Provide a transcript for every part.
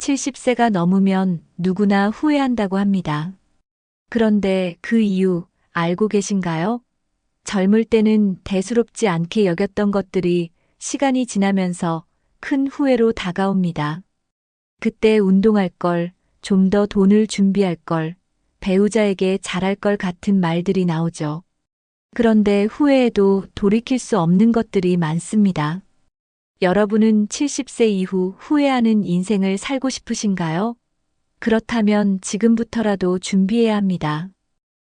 70세가 넘으면 누구나 후회한다고 합니다. 그런데 그 이유 알고 계신가요? 젊을 때는 대수롭지 않게 여겼던 것들이 시간이 지나면서 큰 후회로 다가옵니다. 그때 운동할 걸, 좀 더 돈을 준비할 걸, 배우자에게 잘할 걸 같은 말들이 나오죠. 그런데 후회해도 돌이킬 수 없는 것들이 많습니다. 여러분은 70세 이후 후회하는 인생을 살고 싶으신가요? 그렇다면 지금부터라도 준비해야 합니다.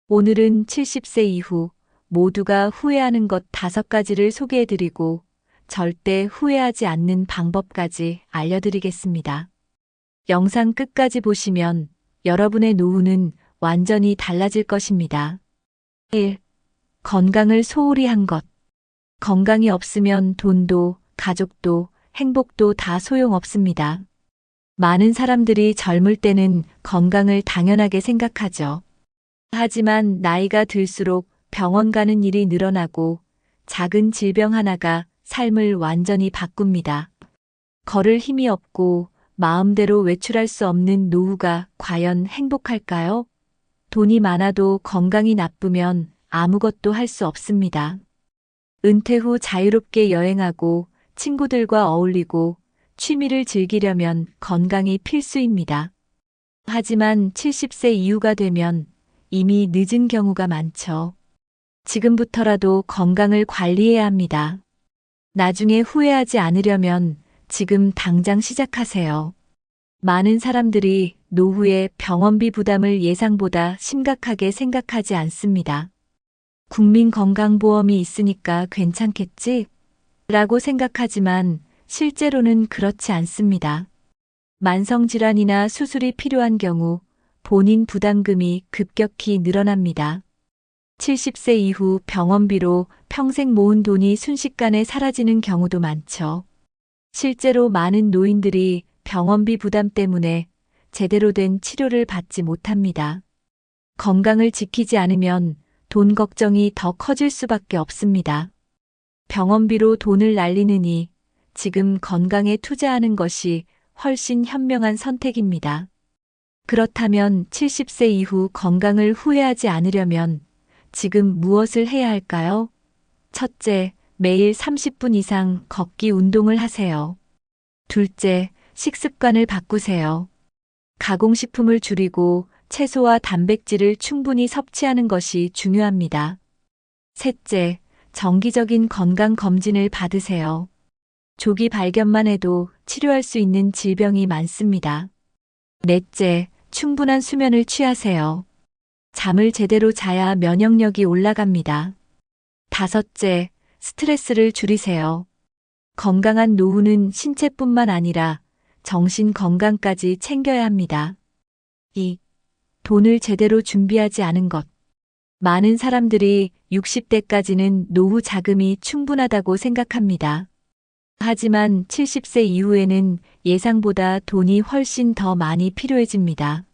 오늘은 70세 이후 모두가 후회하는 것 5가지를 소개해드리고 절대 후회하지 않는 방법까지 알려드리겠습니다. 영상 끝까지 보시면 여러분의 노후는 완전히 달라질 것입니다. 1. 건강을 소홀히 한 것. 건강이 없으면 돈도, 가족도, 행복도 다 소용없습니다. 많은 사람들이 젊을 때는 건강을 당연하게 생각하죠. 하지만 나이가 들수록 병원 가는 일이 늘어나고 작은 질병 하나가 삶을 완전히 바꿉니다. 걸을 힘이 없고 마음대로 외출할 수 없는 노후가 과연 행복할까요? 돈이 많아도 건강이 나쁘면 아무것도 할 수 없습니다. 은퇴 후 자유롭게 여행하고 친구들과 어울리고 취미를 즐기려면 건강이 필수입니다. 하지만 70세 이후가 되면 이미 늦은 경우가 많죠. 지금부터라도 건강을 관리해야 합니다. 나중에 후회하지 않으려면 지금 당장 시작하세요. 많은 사람들이 노후의 병원비 부담을 예상보다 심각하게 생각하지 않습니다. 국민건강보험이 있으니까 괜찮겠지? 라고 생각하지만 실제로는 그렇지 않습니다. 만성질환이나 수술이 필요한 경우 본인 부담금이 급격히 늘어납니다. 70세 이후 병원비로 평생 모은 돈이 순식간에 사라지는 경우도 많죠. 실제로 많은 노인들이 병원비 부담 때문에 제대로 된 치료를 받지 못합니다. 건강을 지키지 않으면 돈 걱정이 더 커질 수밖에 없습니다. 병원비로 돈을 날리느니 지금 건강에 투자하는 것이 훨씬 현명한 선택입니다. 그렇다면 70세 이후 건강을 후회하지 않으려면 지금 무엇을 해야 할까요? 첫째, 매일 30분 이상 걷기 운동을 하세요. 둘째, 식습관을 바꾸세요. 가공식품을 줄이고 채소와 단백질을 충분히 섭취하는 것이 중요합니다. 셋째, 정기적인 건강 검진을 받으세요. 조기 발견만 해도 치료할 수 있는 질병이 많습니다. 넷째, 충분한 수면을 취하세요. 잠을 제대로 자야 면역력이 올라갑니다. 다섯째, 스트레스를 줄이세요. 건강한 노후는 신체뿐만 아니라 정신 건강까지 챙겨야 합니다. 2. 돈을 제대로 준비하지 않은 것. 많은 사람들이 60대까지는 노후 자금이 충분하다고 생각합니다. 하지만 70세 이후에는 예상보다 돈이 훨씬 더 많이 필요해집니다.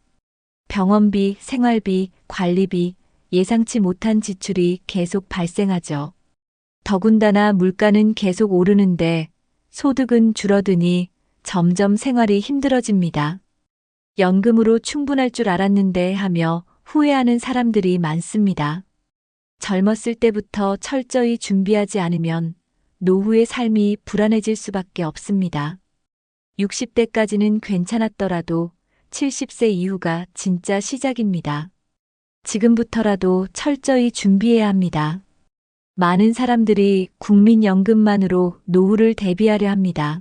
병원비, 생활비, 관리비, 예상치 못한 지출이 계속 발생하죠. 더군다나 물가는 계속 오르는데 소득은 줄어드니 점점 생활이 힘들어집니다. 연금으로 충분할 줄 알았는데 하며 후회하는 사람들이 많습니다. 젊었을 때부터 철저히 준비하지 않으면 노후의 삶이 불안해질 수밖에 없습니다. 60대까지는 괜찮았더라도 70세 이후가 진짜 시작입니다. 지금부터라도 철저히 준비해야 합니다. 많은 사람들이 국민연금만으로 노후를 대비하려 합니다.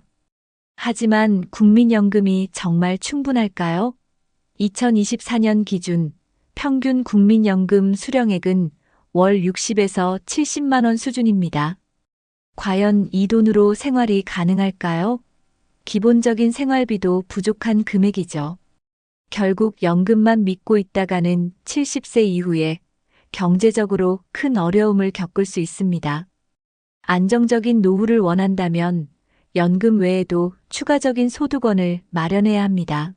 하지만 국민연금이 정말 충분할까요? 2024년 기준 평균 국민연금 수령액은 월 60에서 70만 원 수준입니다. 과연 이 돈으로 생활이 가능할까요? 기본적인 생활비도 부족한 금액이죠. 결국 연금만 믿고 있다가는 70세 이후에 경제적으로 큰 어려움을 겪을 수 있습니다. 안정적인 노후를 원한다면 연금 외에도 추가적인 소득원을 마련해야 합니다.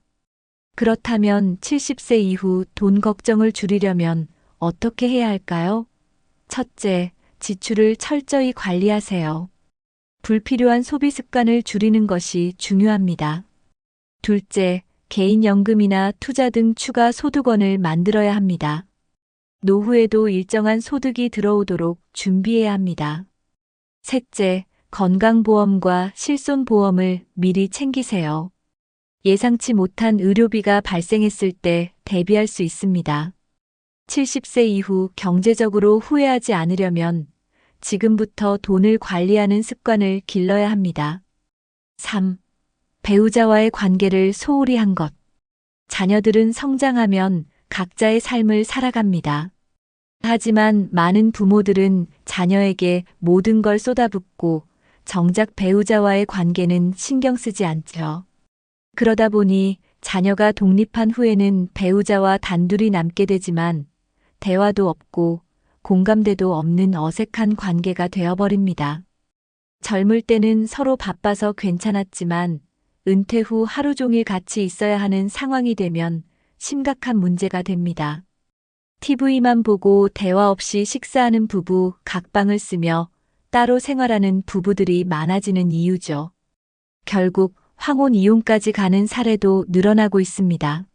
그렇다면 70세 이후 돈 걱정을 줄이려면 어떻게 해야 할까요? 첫째, 지출을 철저히 관리하세요. 불필요한 소비 습관을 줄이는 것이 중요합니다. 둘째, 개인연금이나 투자 등 추가 소득원을 만들어야 합니다. 노후에도 일정한 소득이 들어오도록 준비해야 합니다. 셋째, 건강보험과 실손보험을 미리 챙기세요. 예상치 못한 의료비가 발생했을 때 대비할 수 있습니다. 70세 이후 경제적으로 후회하지 않으려면 지금부터 돈을 관리하는 습관을 길러야 합니다. 3. 배우자와의 관계를 소홀히 한 것. 자녀들은 성장하면 각자의 삶을 살아갑니다. 하지만 많은 부모들은 자녀에게 모든 걸 쏟아붓고 정작 배우자와의 관계는 신경 쓰지 않죠. 그러다 보니 자녀가 독립한 후에는 배우자와 단둘이 남게 되지만 대화도 없고 공감대도 없는 어색한 관계가 되어버립니다. 젊을 때는 서로 바빠서 괜찮았지만 은퇴 후 하루 종일 같이 있어야 하는 상황이 되면 심각한 문제가 됩니다. TV만 보고 대화 없이 식사하는 부부, 각방을 쓰며 따로 생활하는 부부들이 많아지는 이유죠. 결국 황혼 이혼까지 가는 사례도 늘어나고 있습니다.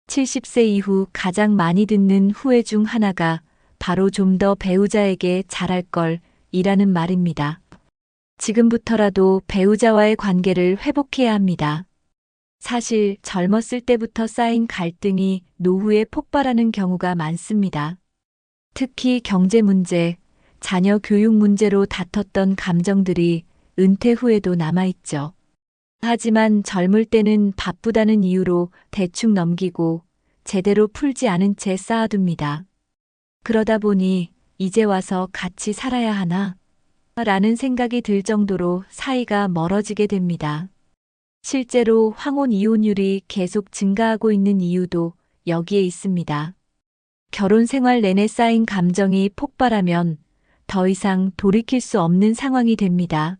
70세 이후 가장 많이 듣는 후회 중 하나가 바로 좀 더 배우자에게 잘할 걸 이라는 말입니다. 지금부터라도 배우자와의 관계를 회복해야 합니다. 사실 젊었을 때부터 쌓인 갈등이 노후에 폭발하는 경우가 많습니다. 특히 경제 문제, 자녀 교육 문제로 다퉜던 감정들이 은퇴 후에도 남아있죠. 하지만 젊을 때는 바쁘다는 이유로 대충 넘기고 제대로 풀지 않은 채 쌓아둡니다. 그러다 보니 이제 와서 같이 살아야 하나? 라는 생각이 들 정도로 사이가 멀어지게 됩니다. 실제로 황혼 이혼율이 계속 증가하고 있는 이유도 여기에 있습니다. 결혼 생활 내내 쌓인 감정이 폭발하면 더 이상 돌이킬 수 없는 상황이 됩니다.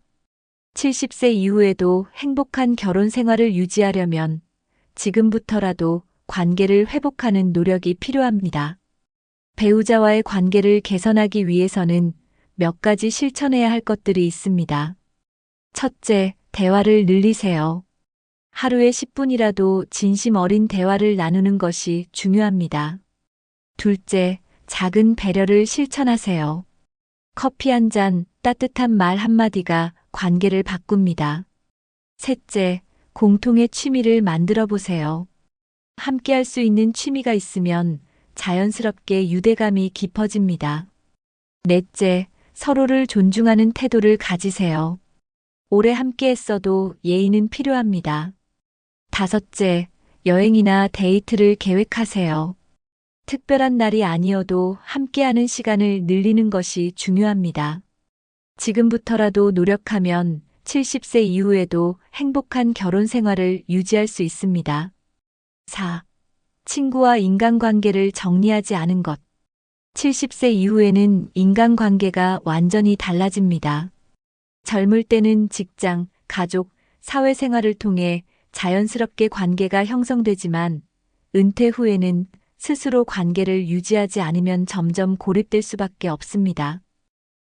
70세 이후에도 행복한 결혼 생활을 유지하려면 지금부터라도 관계를 회복하는 노력이 필요합니다. 배우자와의 관계를 개선하기 위해서는 몇 가지 실천해야 할 것들이 있습니다. 첫째, 대화를 늘리세요. 하루에 10분이라도 진심 어린 대화를 나누는 것이 중요합니다. 둘째, 작은 배려를 실천하세요. 커피 한 잔, 따뜻한 말 한마디가 관계를 바꿉니다. 셋째, 공통의 취미를 만들어 보세요. 함께 할 수 있는 취미가 있으면 자연스럽게 유대감이 깊어집니다. 넷째, 서로를 존중하는 태도를 가지세요. 오래 함께 했어도 예의는 필요합니다. 다섯째, 여행이나 데이트를 계획하세요. 특별한 날이 아니어도 함께하는 시간을 늘리는 것이 중요합니다. 지금부터라도 노력하면 70세 이후에도 행복한 결혼 생활을 유지할 수 있습니다. 4. 친구와 인간관계를 정리하지 않은 것. 70세 이후에는 인간관계가 완전히 달라집니다. 젊을 때는 직장, 가족, 사회생활을 통해 자연스럽게 관계가 형성되지만 은퇴 후에는 스스로 관계를 유지하지 않으면 점점 고립될 수밖에 없습니다.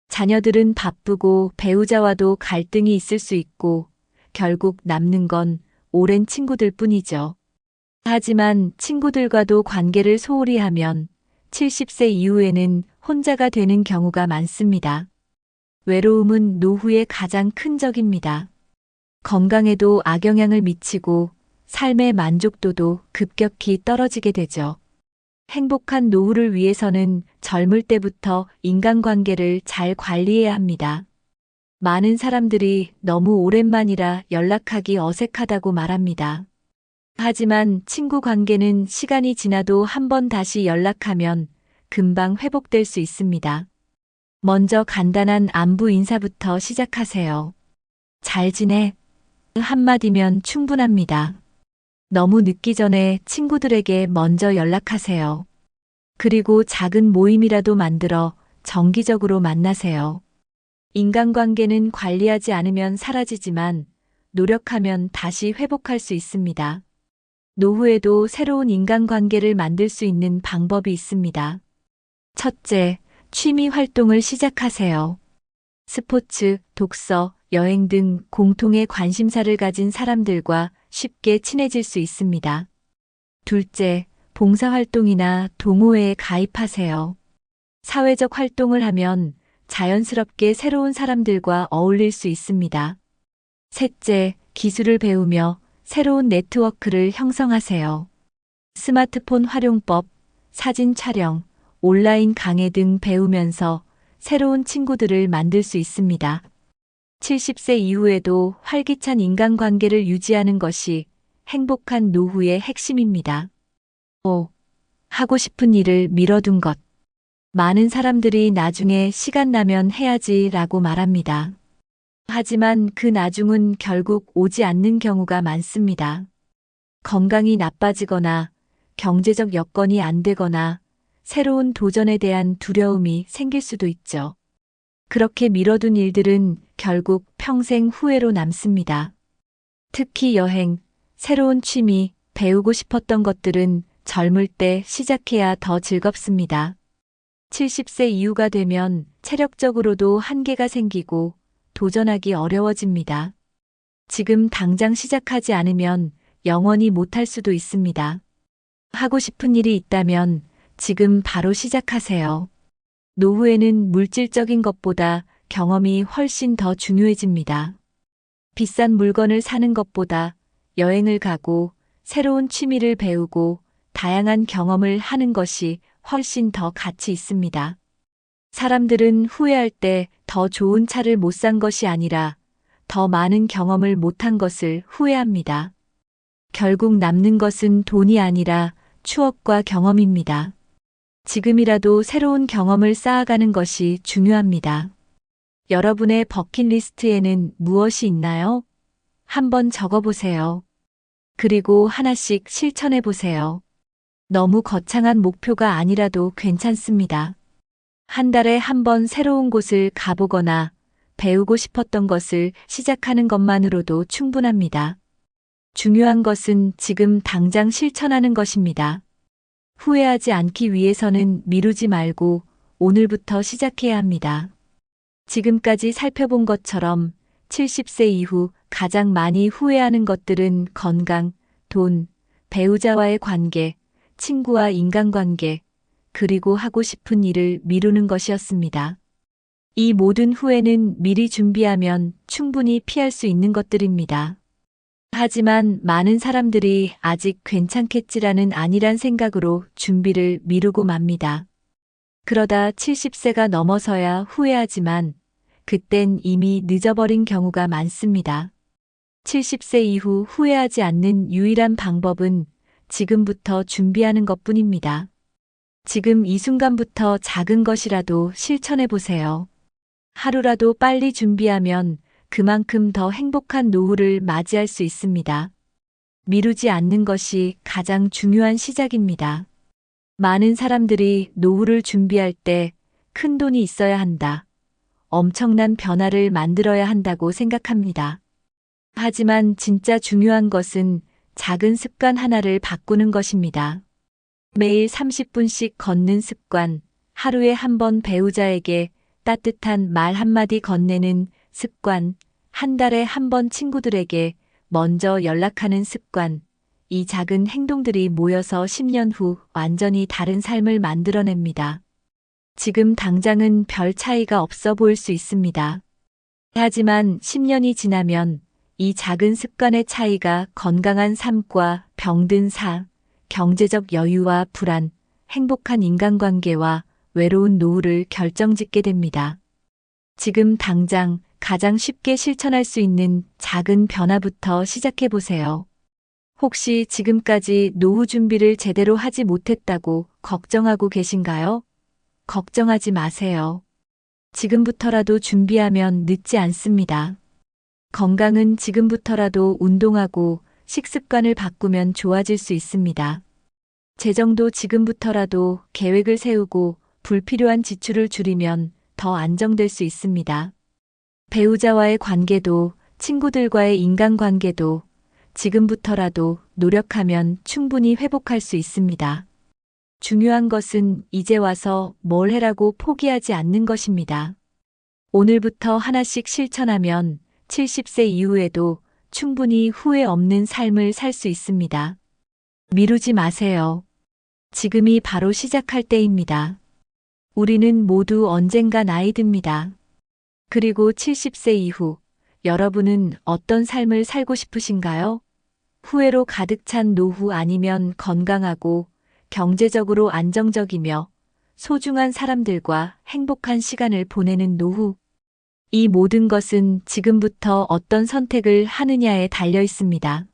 자녀들은 바쁘고 배우자와도 갈등이 있을 수 있고 결국 남는 건 오랜 친구들 뿐이죠. 하지만 친구들과도 관계를 소홀히 하면 70세 이후에는 혼자가 되는 경우가 많습니다. 외로움은 노후의 가장 큰 적입니다. 건강에도 악영향을 미치고 삶의 만족도도 급격히 떨어지게 되죠. 행복한 노후를 위해서는 젊을 때부터 인간관계를 잘 관리해야 합니다. 많은 사람들이 너무 오랜만이라 연락하기 어색하다고 말합니다. 하지만 친구 관계는 시간이 지나도 한 번 다시 연락하면 금방 회복될 수 있습니다. 먼저 간단한 안부 인사부터 시작하세요. 잘 지내? 한마디면 충분합니다. 너무 늦기 전에 친구들에게 먼저 연락하세요. 그리고 작은 모임이라도 만들어 정기적으로 만나세요. 인간관계는 관리하지 않으면 사라지지만 노력하면 다시 회복할 수 있습니다. 노후에도 새로운 인간관계를 만들 수 있는 방법이 있습니다. 첫째, 취미 활동을 시작하세요. 스포츠, 독서, 여행 등 공통의 관심사를 가진 사람들과 쉽게 친해질 수 있습니다. 둘째, 봉사활동이나 동호회에 가입하세요. 사회적 활동을 하면 자연스럽게 새로운 사람들과 어울릴 수 있습니다. 셋째, 기술을 배우며 새로운 네트워크를 형성하세요. 스마트폰 활용법, 사진 촬영, 온라인 강의 등 배우면서 새로운 친구들을 만들 수 있습니다. 70세 이후에도 활기찬 인간관계를 유지하는 것이 행복한 노후의 핵심입니다. 5. 하고 싶은 일을 미뤄둔 것. 많은 사람들이 나중에 시간 나면 해야지 라고 말합니다. 하지만 그 나중은 결국 오지 않는 경우가 많습니다. 건강이 나빠지거나 경제적 여건이 안 되거나 새로운 도전에 대한 두려움이 생길 수도 있죠. 그렇게 미뤄둔 일들은 결국 평생 후회로 남습니다. 특히 여행, 새로운 취미, 배우고 싶었던 것들은 젊을 때 시작해야 더 즐겁습니다. 70세 이후가 되면 체력적으로도 한계가 생기고 도전하기 어려워집니다. 지금 당장 시작하지 않으면 영원히 못할 수도 있습니다. 하고 싶은 일이 있다면 지금 바로 시작하세요. 노후에는 물질적인 것보다 경험이 훨씬 더 중요해집니다. 비싼 물건을 사는 것보다 여행을 가고 새로운 취미를 배우고 다양한 경험을 하는 것이 훨씬 더 가치 있습니다. 사람들은 후회할 때 더 좋은 차를 못 산 것이 아니라 더 많은 경험을 못한 것을 후회합니다. 결국 남는 것은 돈이 아니라 추억과 경험입니다. 지금이라도 새로운 경험을 쌓아가는 것이 중요합니다. 여러분의 버킷리스트에는 무엇이 있나요? 한번 적어보세요. 그리고 하나씩 실천해보세요. 너무 거창한 목표가 아니라도 괜찮습니다. 한 달에 한 번 새로운 곳을 가보거나 배우고 싶었던 것을 시작하는 것만으로도 충분합니다. 중요한 것은 지금 당장 실천하는 것입니다. 후회하지 않기 위해서는 미루지 말고 오늘부터 시작해야 합니다. 지금까지 살펴본 것처럼 70세 이후 가장 많이 후회하는 것들은 건강, 돈, 배우자와의 관계, 친구와 인간관계, 그리고 하고 싶은 일을 미루는 것이었습니다. 이 모든 후회는 미리 준비하면 충분히 피할 수 있는 것들입니다. 하지만 많은 사람들이 아직 괜찮겠지라는 안일한 생각으로 준비를 미루고 맙니다. 그러다 70세가 넘어서야 후회하지만 그땐 이미 늦어버린 경우가 많습니다. 70세 이후 후회하지 않는 유일한 방법은 지금부터 준비하는 것뿐입니다. 지금 이 순간부터 작은 것이라도 실천해 보세요. 하루라도 빨리 준비하면 그만큼 더 행복한 노후를 맞이할 수 있습니다. 미루지 않는 것이 가장 중요한 시작입니다. 많은 사람들이 노후를 준비할 때 큰 돈이 있어야 한다, 엄청난 변화를 만들어야 한다고 생각합니다. 하지만 진짜 중요한 것은 작은 습관 하나를 바꾸는 것입니다. 매일 30분씩 걷는 습관, 하루에 한 번 배우자에게 따뜻한 말 한마디 건네는 습관, 한 달에 한 번 친구들에게 먼저 연락하는 습관, 이 작은 행동들이 모여서 10년 후 완전히 다른 삶을 만들어냅니다. 지금 당장은 별 차이가 없어 보일 수 있습니다. 하지만 10년이 지나면 이 작은 습관의 차이가 건강한 삶과 병든 삶, 경제적 여유와 불안, 행복한 인간관계와 외로운 노후를 결정짓게 됩니다. 지금 당장 가장 쉽게 실천할 수 있는 작은 변화부터 시작해 보세요. 혹시 지금까지 노후 준비를 제대로 하지 못했다고 걱정하고 계신가요? 걱정하지 마세요. 지금부터라도 준비하면 늦지 않습니다. 건강은 지금부터라도 운동하고 식습관을 바꾸면 좋아질 수 있습니다. 재정도 지금부터라도 계획을 세우고 불필요한 지출을 줄이면 더 안정될 수 있습니다. 배우자와의 관계도 친구들과의 인간관계도 지금부터라도 노력하면 충분히 회복할 수 있습니다. 중요한 것은 이제 와서 뭘 해라고 포기하지 않는 것입니다. 오늘부터 하나씩 실천하면 70세 이후에도 충분히 후회 없는 삶을 살 수 있습니다. 미루지 마세요. 지금이 바로 시작할 때입니다. 우리는 모두 언젠가 나이 듭니다. 그리고 70세 이후 여러분은 어떤 삶을 살고 싶으신가요? 후회로 가득 찬 노후 아니면 건강하고 경제적으로 안정적이며 소중한 사람들과 행복한 시간을 보내는 노후. 이 모든 것은 지금부터 어떤 선택을 하느냐에 달려 있습니다.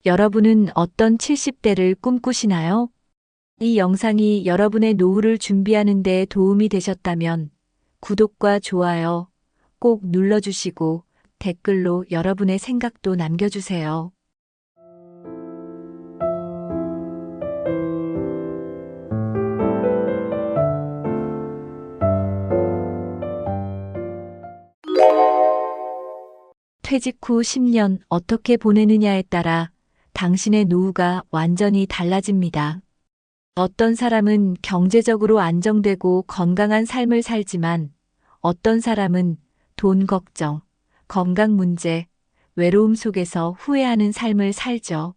여러분은 어떤 70대를 꿈꾸시나요? 이 영상이 여러분의 노후를 준비하는 데 도움이 되셨다면 구독과 좋아요 꼭 눌러주시고 댓글로 여러분의 생각도 남겨주세요. 퇴직 후 10년 어떻게 보내느냐에 따라 당신의 노후가 완전히 달라집니다. 어떤 사람은 경제적으로 안정되고 건강한 삶을 살지만 어떤 사람은 돈 걱정, 건강 문제, 외로움 속에서 후회하는 삶을 살죠.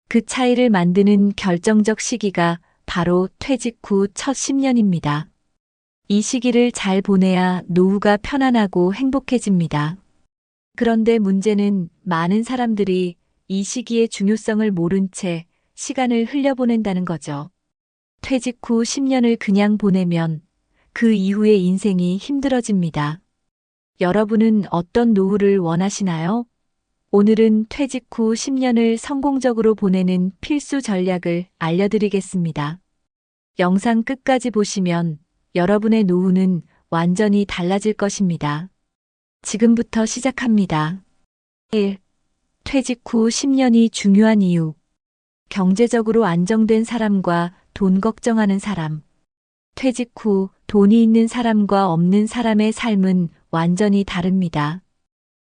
그 차이를 만드는 결정적 시기가 바로 퇴직 후 첫 10년입니다. 이 시기를 잘 보내야 노후가 편안하고 행복해집니다. 그런데 문제는 많은 사람들이 이 시기의 중요성을 모른 채 시간을 흘려보낸다는 거죠. 퇴직 후 10년을 그냥 보내면 그 이후의 인생이 힘들어집니다. 여러분은 어떤 노후를 원하시나요? 오늘은 퇴직 후 10년을 성공적으로 보내는 필수 전략을 알려드리겠습니다. 영상 끝까지 보시면 여러분의 노후는 완전히 달라질 것입니다. 지금부터 시작합니다. 1. 퇴직 후 10년이 중요한 이유. 경제적으로 안정된 사람과 돈 걱정하는 사람. 퇴직 후 돈이 있는 사람과 없는 사람의 삶은 완전히 다릅니다.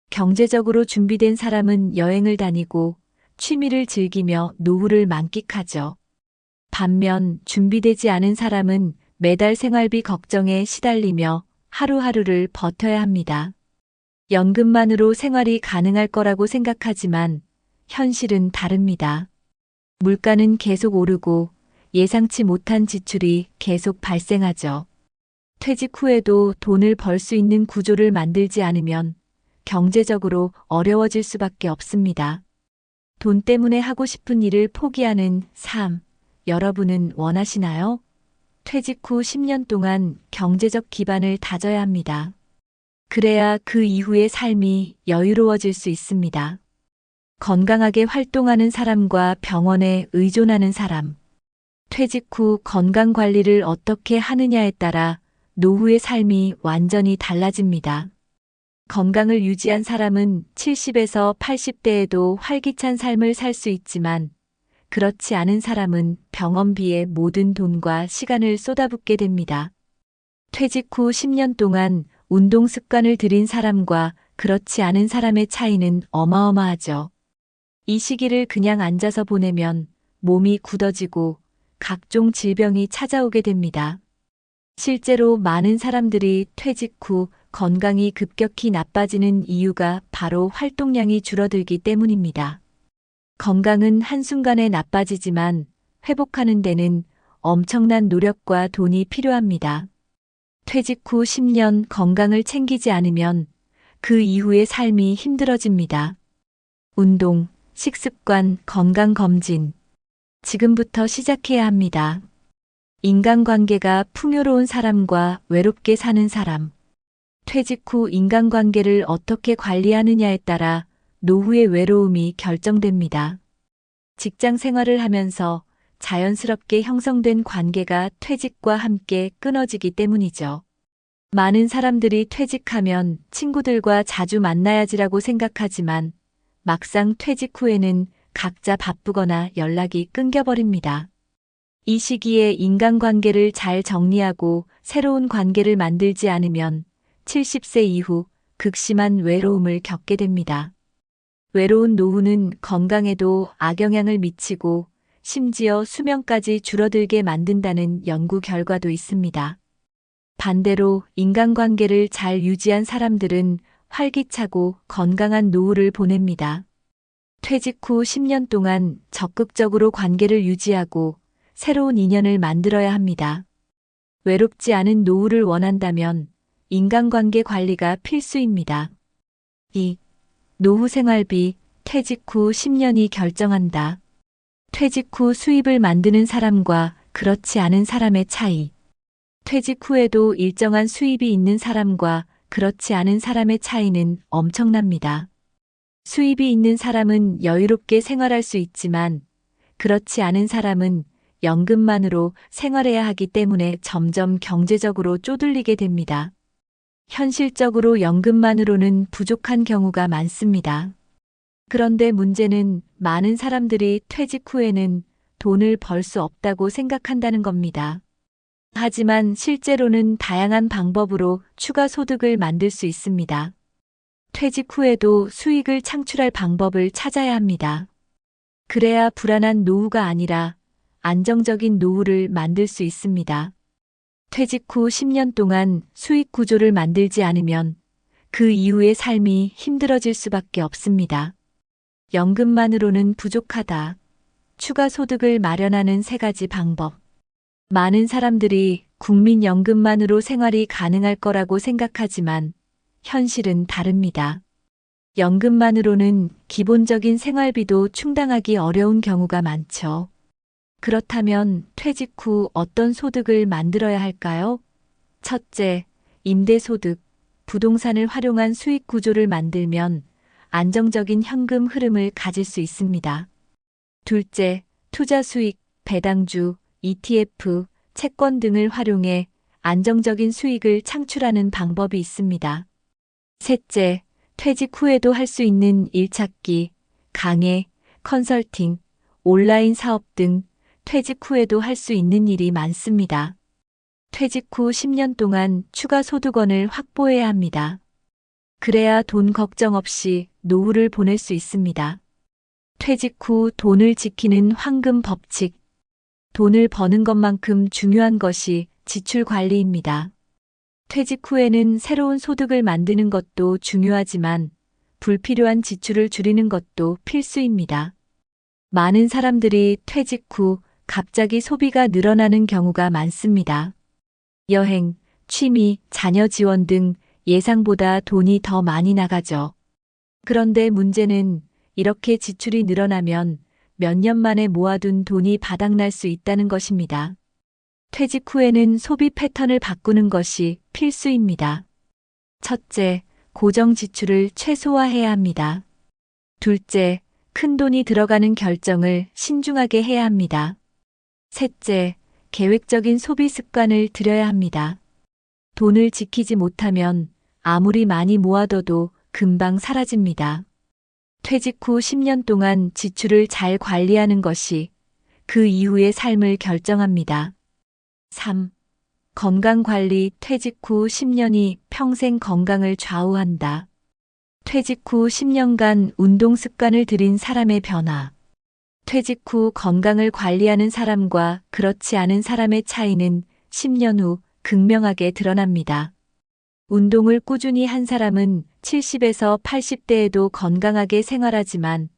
경제적으로 준비된 사람은 여행을 다니고 취미를 즐기며 노후를 만끽하죠. 반면 준비되지 않은 사람은 매달 생활비 걱정에 시달리며 하루하루를 버텨야 합니다. 연금만으로 생활이 가능할 거라고 생각하지만 현실은 다릅니다. 물가는 계속 오르고 예상치 못한 지출이 계속 발생하죠. 퇴직 후에도 돈을 벌 수 있는 구조를 만들지 않으면 경제적으로 어려워질 수밖에 없습니다. 돈 때문에 하고 싶은 일을 포기하는 삶, 여러분은 원하시나요? 퇴직 후 10년 동안 경제적 기반을 다져야 합니다. 그래야 그 이후의 삶이 여유로워질 수 있습니다. 건강하게 활동하는 사람과 병원에 의존하는 사람. 퇴직 후 건강 관리를 어떻게 하느냐에 따라 노후의 삶이 완전히 달라집니다. 건강을 유지한 사람은 70에서 80대에도 활기찬 삶을 살 수 있지만 그렇지 않은 사람은 병원비에 모든 돈과 시간을 쏟아붓게 됩니다. 퇴직 후 10년 동안 운동 습관을 들인 사람과 그렇지 않은 사람의 차이는 어마어마하죠. 이 시기를 그냥 앉아서 보내면 몸이 굳어지고 각종 질병이 찾아오게 됩니다. 실제로 많은 사람들이 퇴직 후 건강이 급격히 나빠지는 이유가 바로 활동량이 줄어들기 때문입니다. 건강은 한순간에 나빠지지만 회복하는 데는 엄청난 노력과 돈이 필요합니다. 퇴직 후 10년 건강을 챙기지 않으면 그 이후의 삶이 힘들어집니다. 운동, 식습관, 건강검진. 지금부터 시작해야 합니다. 인간관계가 풍요로운 사람과 외롭게 사는 사람. 퇴직 후 인간관계를 어떻게 관리하느냐에 따라 노후의 외로움이 결정됩니다. 직장 생활을 하면서 자연스럽게 형성된 관계가 퇴직과 함께 끊어지기 때문이죠. 많은 사람들이 퇴직하면 친구들과 자주 만나야지라고 생각하지만 막상 퇴직 후에는 각자 바쁘거나 연락이 끊겨버립니다. 이 시기에 인간관계를 잘 정리하고 새로운 관계를 만들지 않으면 70세 이후 극심한 외로움을 겪게 됩니다. 외로운 노후는 건강에도 악영향을 미치고 심지어 수명까지 줄어들게 만든다는 연구 결과도 있습니다. 반대로 인간관계를 잘 유지한 사람들은 활기차고 건강한 노후를 보냅니다. 퇴직 후 10년 동안 적극적으로 관계를 유지하고 새로운 인연을 만들어야 합니다. 외롭지 않은 노후를 원한다면 인간관계 관리가 필수입니다. 2. 노후 생활비, 퇴직 후 10년이 결정한다. 퇴직 후 수입을 만드는 사람과 그렇지 않은 사람의 차이. 퇴직 후에도 일정한 수입이 있는 사람과 그렇지 않은 사람의 차이는 엄청납니다. 수입이 있는 사람은 여유롭게 생활할 수 있지만 그렇지 않은 사람은 연금만으로 생활해야 하기 때문에 점점 경제적으로 쪼들리게 됩니다. 현실적으로 연금만으로는 부족한 경우가 많습니다. 그런데 문제는 많은 사람들이 퇴직 후에는 돈을 벌 수 없다고 생각한다는 겁니다. 하지만 실제로는 다양한 방법으로 추가 소득을 만들 수 있습니다. 퇴직 후에도 수익을 창출할 방법을 찾아야 합니다. 그래야 불안한 노후가 아니라 안정적인 노후를 만들 수 있습니다. 퇴직 후 10년 동안 수익 구조를 만들지 않으면 그 이후의 삶이 힘들어질 수밖에 없습니다. 연금만으로는 부족하다. 추가 소득을 마련하는 3가지 방법. 많은 사람들이 국민연금만으로 생활이 가능할 거라고 생각하지만 현실은 다릅니다. 연금만으로는 기본적인 생활비도 충당하기 어려운 경우가 많죠. 그렇다면 퇴직 후 어떤 소득을 만들어야 할까요? 첫째, 임대소득, 부동산을 활용한 수익 구조를 만들면 안정적인 현금 흐름을 가질 수 있습니다. 둘째, 투자 수익, 배당주, ETF, 채권 등을 활용해 안정적인 수익을 창출하는 방법이 있습니다. 셋째, 퇴직 후에도 할 수 있는 일 찾기, 강의, 컨설팅, 온라인 사업 등 퇴직 후에도 할 수 있는 일이 많습니다. 퇴직 후 10년 동안 추가 소득원을 확보해야 합니다. 그래야 돈 걱정 없이 노후를 보낼 수 있습니다. 퇴직 후 돈을 지키는 황금 법칙. 돈을 버는 것만큼 중요한 것이 지출 관리입니다. 퇴직 후에는 새로운 소득을 만드는 것도 중요하지만 불필요한 지출을 줄이는 것도 필수입니다. 많은 사람들이 퇴직 후 갑자기 소비가 늘어나는 경우가 많습니다. 여행, 취미, 자녀 지원 등 예상보다 돈이 더 많이 나가죠. 그런데 문제는 이렇게 지출이 늘어나면 몇 년 만에 모아둔 돈이 바닥날 수 있다는 것입니다. 퇴직 후에는 소비 패턴을 바꾸는 것이 필수입니다. 첫째, 고정 지출을 최소화해야 합니다. 둘째, 큰 돈이 들어가는 결정을 신중하게 해야 합니다. 셋째, 계획적인 소비 습관을 들여야 합니다. 돈을 지키지 못하면 아무리 많이 모아둬도 금방 사라집니다. 퇴직 후 10년 동안 지출을 잘 관리하는 것이 그 이후의 삶을 결정합니다. 3. 건강관리. 퇴직 후 10년이 평생 건강을 좌우한다. 퇴직 후 10년간 운동 습관을 들인 사람의 변화. 퇴직 후 건강을 관리하는 사람과 그렇지 않은 사람의 차이는 10년 후 극명하게 드러납니다. 운동을 꾸준히 한 사람은 70에서 80대에도 건강하게 생활하지만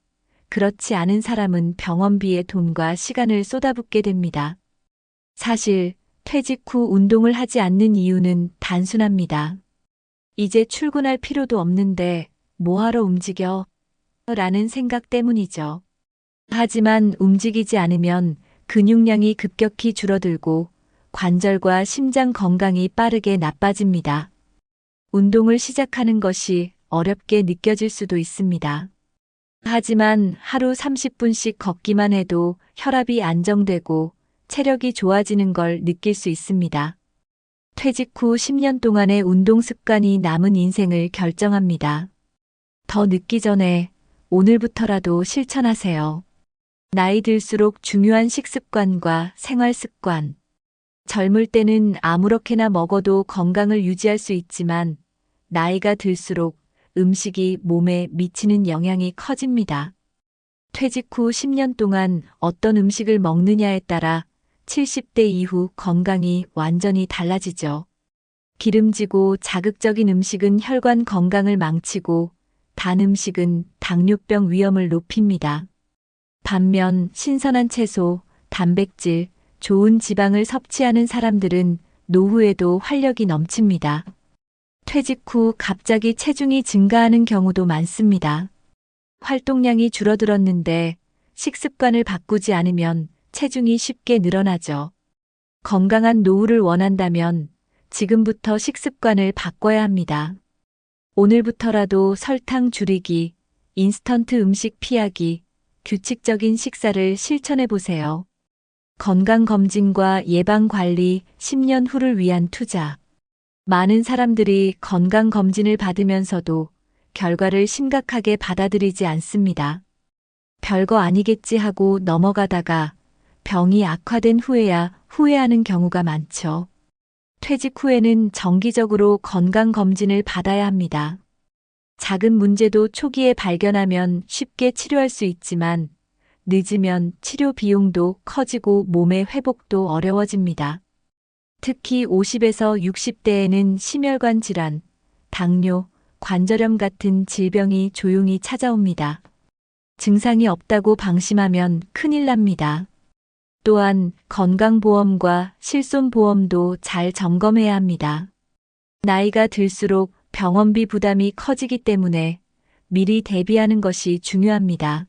그렇지 않은 사람은 병원비에 돈과 시간을 쏟아붓게 됩니다. 사실 퇴직 후 운동을 하지 않는 이유는 단순합니다. 이제 출근할 필요도 없는데 뭐하러 움직여? 라는 생각 때문이죠. 하지만 움직이지 않으면 근육량이 급격히 줄어들고 관절과 심장 건강이 빠르게 나빠집니다. 운동을 시작하는 것이 어렵게 느껴질 수도 있습니다. 하지만 하루 30분씩 걷기만 해도 혈압이 안정되고 체력이 좋아지는 걸 느낄 수 있습니다. 퇴직 후 10년 동안의 운동 습관이 남은 인생을 결정합니다. 더 늦기 전에 오늘부터라도 실천하세요. 나이 들수록 중요한 식습관과 생활 습관. 젊을 때는 아무렇게나 먹어도 건강을 유지할 수 있지만 나이가 들수록 음식이 몸에 미치는 영향이 커집니다. 퇴직 후 10년 동안 어떤 음식을 먹느냐에 따라 70대 이후 건강이 완전히 달라지죠. 기름지고 자극적인 음식은 혈관 건강을 망치고 단 음식은 당뇨병 위험을 높입니다. 반면 신선한 채소, 단백질, 좋은 지방을 섭취하는 사람들은 노후에도 활력이 넘칩니다. 퇴직 후 갑자기 체중이 증가하는 경우도 많습니다. 활동량이 줄어들었는데 식습관을 바꾸지 않으면 체중이 쉽게 늘어나죠. 건강한 노후를 원한다면 지금부터 식습관을 바꿔야 합니다. 오늘부터라도 설탕 줄이기, 인스턴트 음식 피하기, 규칙적인 식사를 실천해 보세요. 건강검진과 예방관리 10년 후를 위한 투자. 많은 사람들이 건강검진을 받으면서도 결과를 심각하게 받아들이지 않습니다. 별거 아니겠지 하고 넘어가다가 병이 악화된 후에야 후회하는 경우가 많죠. 퇴직 후에는 정기적으로 건강검진을 받아야 합니다. 작은 문제도 초기에 발견하면 쉽게 치료할 수 있지만 늦으면 치료 비용도 커지고 몸의 회복도 어려워집니다. 특히 50에서 60대에는 심혈관 질환, 당뇨, 관절염 같은 질병이 조용히 찾아옵니다. 증상이 없다고 방심하면 큰일 납니다. 또한 건강보험과 실손보험도 잘 점검해야 합니다. 나이가 들수록 병원비 부담이 커지기 때문에 미리 대비하는 것이 중요합니다.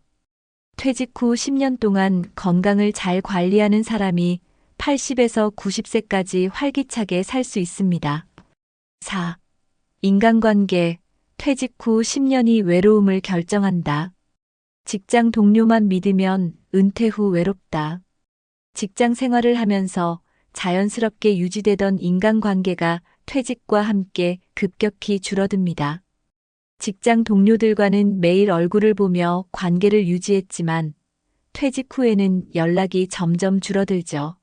퇴직 후 10년 동안 건강을 잘 관리하는 사람이 80에서 90세까지 활기차게 살 수 있습니다. 4. 인간관계, 퇴직 후 10년이 외로움을 결정한다. 직장 동료만 믿으면 은퇴 후 외롭다. 직장 생활을 하면서 자연스럽게 유지되던 인간관계가 퇴직과 함께 급격히 줄어듭니다. 직장 동료들과는 매일 얼굴을 보며 관계를 유지했지만 퇴직 후에는 연락이 점점 줄어들죠.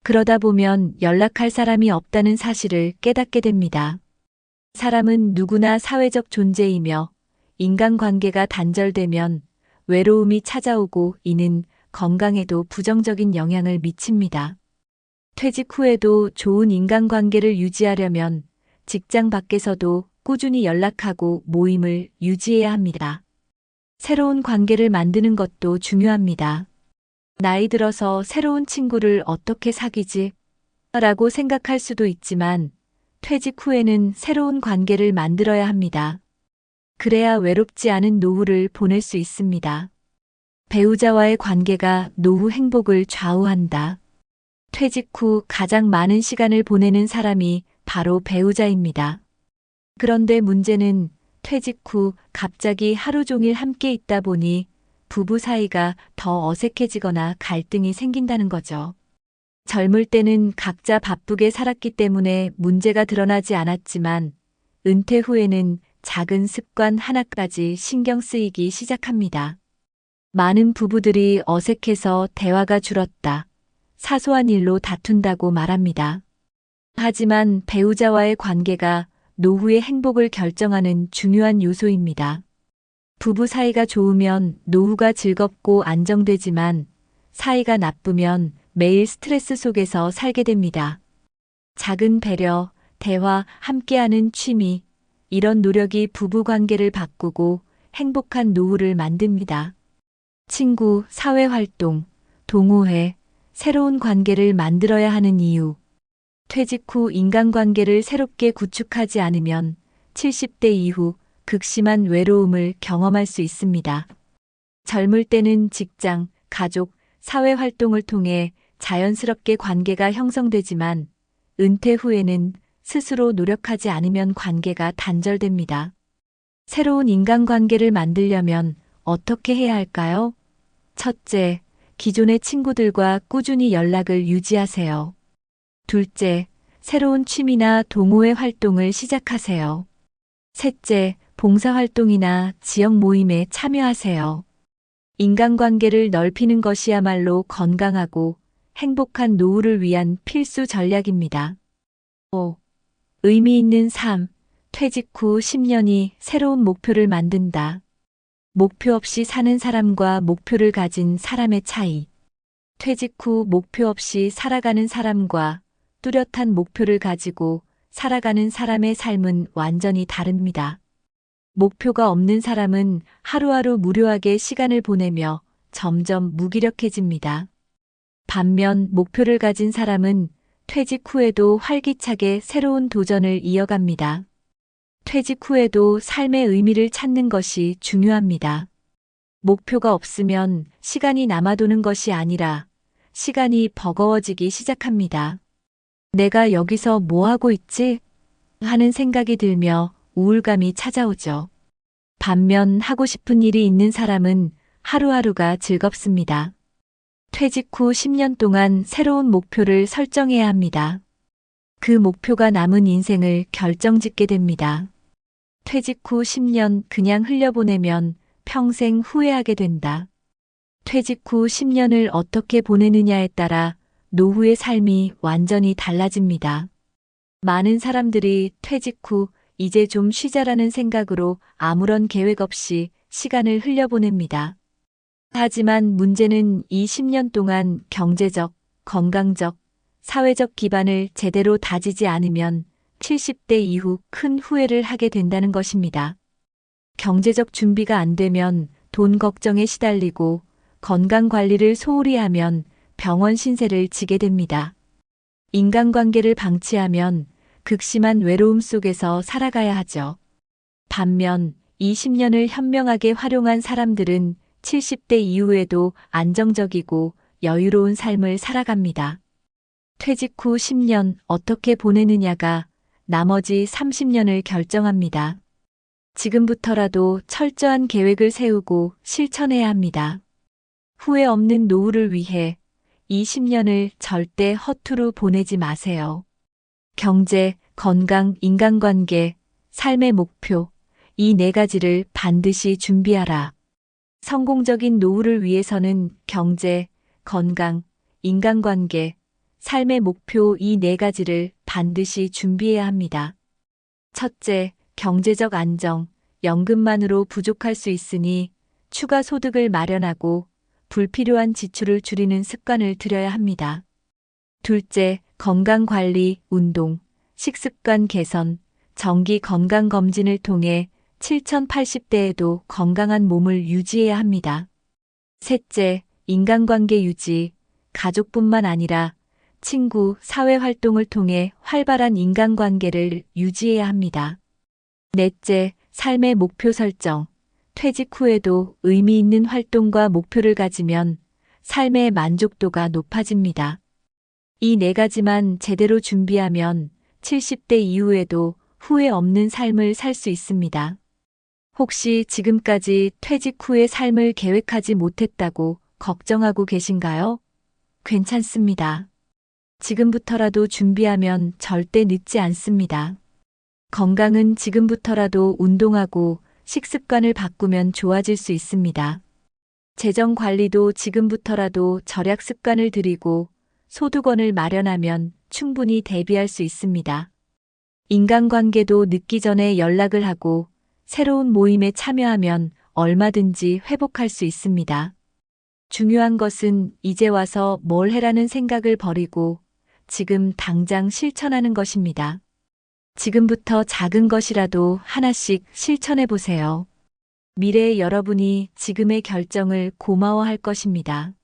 그러다 보면 연락할 사람이 없다는 사실을 깨닫게 됩니다. 사람은 누구나 사회적 존재이며 인간관계가 단절되면 외로움이 찾아오고 이는 건강에도 부정적인 영향을 미칩니다. 퇴직 후에도 좋은 인간관계를 유지하려면 직장 밖에서도 꾸준히 연락하고 모임을 유지해야 합니다. 새로운 관계를 만드는 것도 중요합니다. 나이 들어서 새로운 친구를 어떻게 사귀지? 라고 생각할 수도 있지만 퇴직 후에는 새로운 관계를 만들어야 합니다. 그래야 외롭지 않은 노후를 보낼 수 있습니다. 배우자와의 관계가 노후 행복을 좌우한다. 퇴직 후 가장 많은 시간을 보내는 사람이 바로 배우자입니다. 그런데 문제는 퇴직 후 갑자기 하루 종일 함께 있다 보니 부부 사이가 더 어색해지거나 갈등이 생긴다는 거죠. 젊을 때는 각자 바쁘게 살았기 때문에 문제가 드러나지 않았지만 은퇴 후에는 작은 습관 하나까지 신경 쓰이기 시작합니다. 많은 부부들이 어색해서 대화가 줄었다. 사소한 일로 다툰다고 말합니다. 하지만 배우자와의 관계가 노후의 행복을 결정하는 중요한 요소입니다. 부부 사이가 좋으면 노후가 즐겁고 안정되지만 사이가 나쁘면 매일 스트레스 속에서 살게 됩니다. 작은 배려, 대화, 함께하는 취미, 이런 노력이 부부 관계를 바꾸고 행복한 노후를 만듭니다. 친구, 사회활동, 동호회, 새로운 관계를 만들어야 하는 이유. 퇴직 후 인간관계를 새롭게 구축하지 않으면 70대 이후 극심한 외로움을 경험할 수 있습니다. 젊을 때는 직장, 가족, 사회활동을 통해 자연스럽게 관계가 형성되지만 은퇴 후에는 스스로 노력하지 않으면 관계가 단절됩니다. 새로운 인간관계를 만들려면 어떻게 해야 할까요? 첫째, 기존의 친구들과 꾸준히 연락을 유지하세요. 둘째, 새로운 취미나 동호회 활동을 시작하세요. 셋째, 봉사활동이나 지역 모임에 참여하세요. 인간관계를 넓히는 것이야말로 건강하고 행복한 노후를 위한 필수 전략입니다. 5. 의미 있는 삶, 퇴직 후 10년이 새로운 목표를 만든다. 목표 없이 사는 사람과 목표를 가진 사람의 차이. 퇴직 후 목표 없이 살아가는 사람과 뚜렷한 목표를 가지고 살아가는 사람의 삶은 완전히 다릅니다. 목표가 없는 사람은 하루하루 무료하게 시간을 보내며 점점 무기력해집니다. 반면 목표를 가진 사람은 퇴직 후에도 활기차게 새로운 도전을 이어갑니다. 퇴직 후에도 삶의 의미를 찾는 것이 중요합니다. 목표가 없으면 시간이 남아도는 것이 아니라 시간이 버거워지기 시작합니다. 내가 여기서 뭐 하고 있지? 하는 생각이 들며 우울감이 찾아오죠. 반면 하고 싶은 일이 있는 사람은 하루하루가 즐겁습니다. 퇴직 후 10년 동안 새로운 목표를 설정해야 합니다. 그 목표가 남은 인생을 결정짓게 됩니다. 퇴직 후 10년 그냥 흘려보내면 평생 후회하게 된다. 퇴직 후 10년을 어떻게 보내느냐에 따라 노후의 삶이 완전히 달라집니다. 많은 사람들이 퇴직 후 이제 좀 쉬자라는 생각으로 아무런 계획 없이 시간을 흘려보냅니다. 하지만 문제는 이 10년 동안 경제적, 건강적, 사회적 기반을 제대로 다지지 않으면 70대 이후 큰 후회를 하게 된다는 것입니다. 경제적 준비가 안 되면 돈 걱정에 시달리고 건강 관리를 소홀히 하면 병원 신세를 지게 됩니다. 인간관계를 방치하면 극심한 외로움 속에서 살아가야 하죠. 반면 20년을 현명하게 활용한 사람들은 70대 이후에도 안정적이고 여유로운 삶을 살아갑니다. 퇴직 후 10년 어떻게 보내느냐가 나머지 30년을 결정합니다. 지금부터라도 철저한 계획을 세우고 실천해야 합니다. 후회 없는 노후를 위해 20년을 절대 허투루 보내지 마세요. 경제, 건강, 인간관계, 삶의 목표, 이 4가지를 반드시 준비하라. 성공적인 노후를 위해서는 경제, 건강, 인간관계, 삶의 목표 이 4가지를 반드시 준비해야 합니다. 첫째, 경제적 안정, 연금만으로 부족할 수 있으니 추가 소득을 마련하고 불필요한 지출을 줄이는 습관을 들여야 합니다. 둘째, 건강관리, 운동, 식습관 개선, 정기 건강검진을 통해 7080대에도 건강한 몸을 유지해야 합니다. 셋째, 인간관계 유지, 가족뿐만 아니라 친구, 사회활동을 통해 활발한 인간관계를 유지해야 합니다. 넷째, 삶의 목표 설정, 퇴직 후에도 의미 있는 활동과 목표를 가지면 삶의 만족도가 높아집니다. 이 4가지만 제대로 준비하면 70대 이후에도 후회 없는 삶을 살 수 있습니다. 혹시 지금까지 퇴직 후의 삶을 계획하지 못했다고 걱정하고 계신가요? 괜찮습니다. 지금부터라도 준비하면 절대 늦지 않습니다. 건강은 지금부터라도 운동하고 식습관을 바꾸면 좋아질 수 있습니다. 재정 관리도 지금부터라도 절약 습관을 들이고 소득원을 마련하면 충분히 대비할 수 있습니다. 인간관계도 늦기 전에 연락을 하고 새로운 모임에 참여하면 얼마든지 회복할 수 있습니다. 중요한 것은 이제 와서 뭘 해라는 생각을 버리고 지금 당장 실천하는 것입니다. 지금부터 작은 것이라도 하나씩 실천해 보세요. 미래의 여러분이 지금의 결정을 고마워할 것입니다.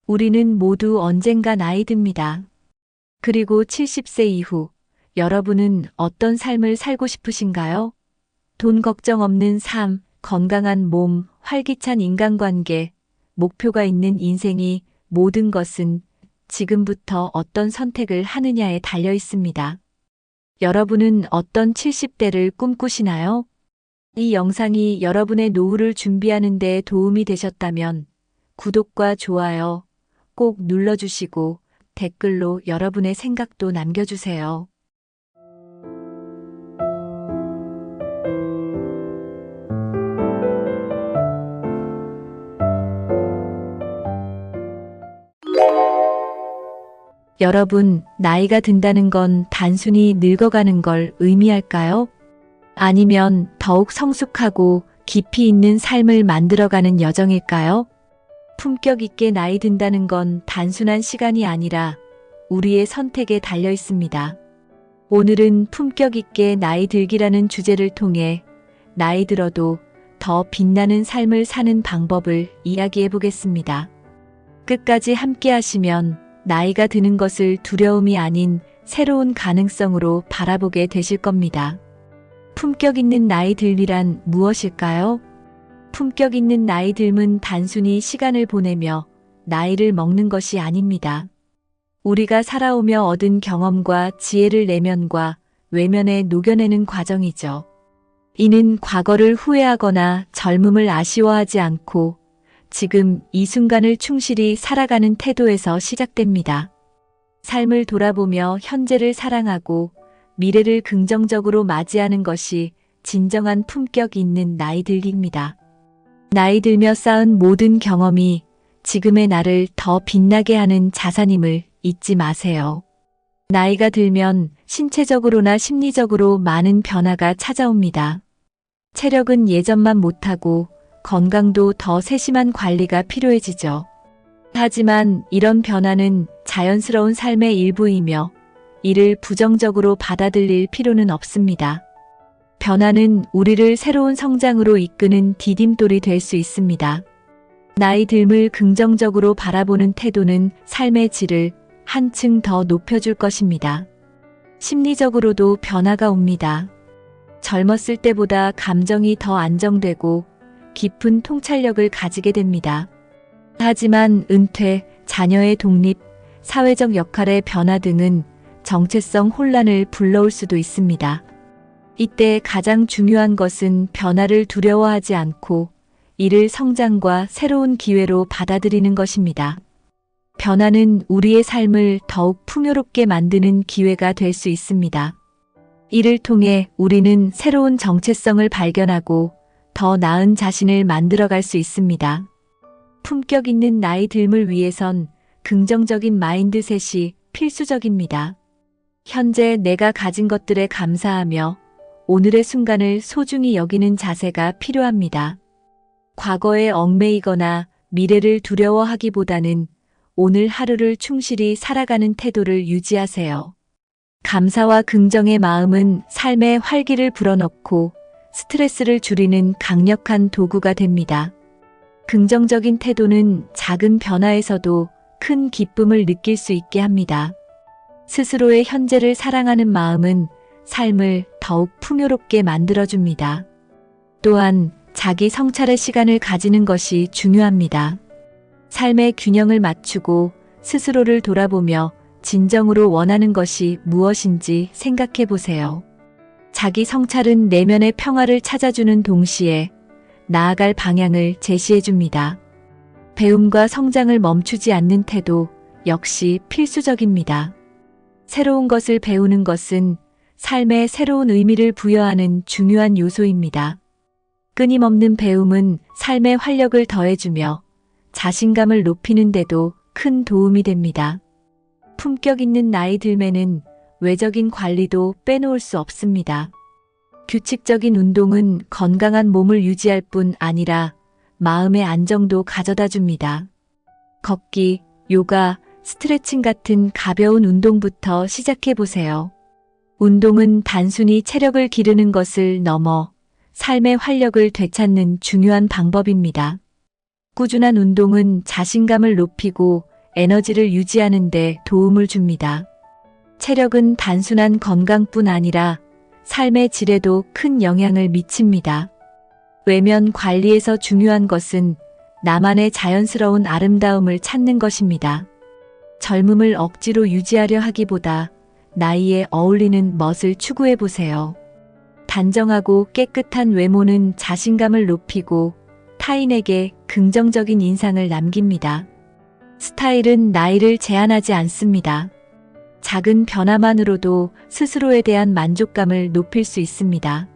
우리는 모두 언젠가 나이 듭니다. 그리고 70세 이후 여러분은 어떤 삶을 살고 싶으신가요? 돈 걱정 없는 삶, 건강한 몸, 활기찬 인간관계, 목표가 있는 인생이 모든 것은 지금부터 어떤 선택을 하느냐에 달려 있습니다. 여러분은 어떤 70대를 꿈꾸시나요? 이 영상이 여러분의 노후를 준비하는 데 도움이 되셨다면 구독과 좋아요 꼭 눌러주시고 댓글로 여러분의 생각도 남겨주세요. 여러분, 나이가 든다는 건 단순히 늙어가는 걸 의미할까요? 아니면 더욱 성숙하고 깊이 있는 삶을 만들어가는 여정일까요? 품격 있게 나이 든다는 건 단순한 시간이 아니라 우리의 선택에 달려 있습니다. 오늘은 품격 있게 나이 들기라는 주제를 통해 나이 들어도 더 빛나는 삶을 사는 방법을 이야기해 보겠습니다. 끝까지 함께 하시면 나이가 드는 것을 두려움이 아닌 새로운 가능성으로 바라보게 되실 겁니다. 품격 있는 나이 들이란 무엇일까요? 품격 있는 나이 듦은 단순히 시간을 보내며 나이를 먹는 것이 아닙니다. 우리가 살아오며 얻은 경험과 지혜를 내면과 외면에 녹여내는 과정이죠. 이는 과거를 후회하거나 젊음을 아쉬워하지 않고 지금 이 순간을 충실히 살아가는 태도에서 시작됩니다. 삶을 돌아보며 현재를 사랑하고 미래를 긍정적으로 맞이하는 것이 진정한 품격 있는 나이 들기입니다. 나이 들며 쌓은 모든 경험이 지금의 나를 더 빛나게 하는 자산임을 잊지 마세요. 나이가 들면 신체적으로나 심리적으로 많은 변화가 찾아옵니다. 체력은 예전만 못하고 건강도 더 세심한 관리가 필요해지죠. 하지만 이런 변화는 자연스러운 삶의 일부이며 이를 부정적으로 받아들일 필요는 없습니다. 변화는 우리를 새로운 성장으로 이끄는 디딤돌이 될 수 있습니다. 나이 듦을 긍정적으로 바라보는 태도는 삶의 질을 한층 더 높여줄 것입니다. 심리적으로도 변화가 옵니다. 젊었을 때보다 감정이 더 안정되고 깊은 통찰력을 가지게 됩니다. 하지만 은퇴, 자녀의 독립, 사회적 역할의 변화 등은 정체성 혼란을 불러올 수도 있습니다. 이때 가장 중요한 것은 변화를 두려워하지 않고 이를 성장과 새로운 기회로 받아들이는 것입니다. 변화는 우리의 삶을 더욱 풍요롭게 만드는 기회가 될 수 있습니다. 이를 통해 우리는 새로운 정체성을 발견하고 더 나은 자신을 만들어갈 수 있습니다. 품격 있는 나이 듦을 위해선 긍정적인 마인드셋이 필수적입니다. 현재 내가 가진 것들에 감사하며 오늘의 순간을 소중히 여기는 자세가 필요합니다. 과거에 얽매이거나 미래를 두려워하기보다는 오늘 하루를 충실히 살아가는 태도를 유지하세요. 감사와 긍정의 마음은 삶의 활기를 불어넣고 스트레스를 줄이는 강력한 도구가 됩니다. 긍정적인 태도는 작은 변화에서도 큰 기쁨을 느낄 수 있게 합니다. 스스로의 현재를 사랑하는 마음은 삶을 더욱 풍요롭게 만들어줍니다. 또한 자기 성찰의 시간을 가지는 것이 중요합니다. 삶의 균형을 맞추고 스스로를 돌아보며 진정으로 원하는 것이 무엇인지 생각해 보세요. 자기 성찰은 내면의 평화를 찾아주는 동시에 나아갈 방향을 제시해 줍니다. 배움과 성장을 멈추지 않는 태도 역시 필수적입니다. 새로운 것을 배우는 것은 삶에 새로운 의미를 부여하는 중요한 요소입니다. 끊임없는 배움은 삶의 활력을 더해주며 자신감을 높이는 데도 큰 도움이 됩니다. 품격 있는 나이 듦에는 외적인 관리도 빼놓을 수 없습니다. 규칙적인 운동은 건강한 몸을 유지할 뿐 아니라 마음의 안정도 가져다 줍니다. 걷기, 요가, 스트레칭 같은 가벼운 운동부터 시작해 보세요. 운동은 단순히 체력을 기르는 것을 넘어 삶의 활력을 되찾는 중요한 방법입니다. 꾸준한 운동은 자신감을 높이고 에너지를 유지하는 데 도움을 줍니다. 체력은 단순한 건강뿐 아니라 삶의 질에도 큰 영향을 미칩니다. 외면 관리에서 중요한 것은 나만의 자연스러운 아름다움을 찾는 것입니다. 젊음을 억지로 유지하려 하기보다 나이에 어울리는 멋을 추구해 보세요. 단정하고 깨끗한 외모는 자신감을 높이고 타인에게 긍정적인 인상을 남깁니다. 스타일은 나이를 제한하지 않습니다. 작은 변화만으로도 스스로에 대한 만족감을 높일 수 있습니다.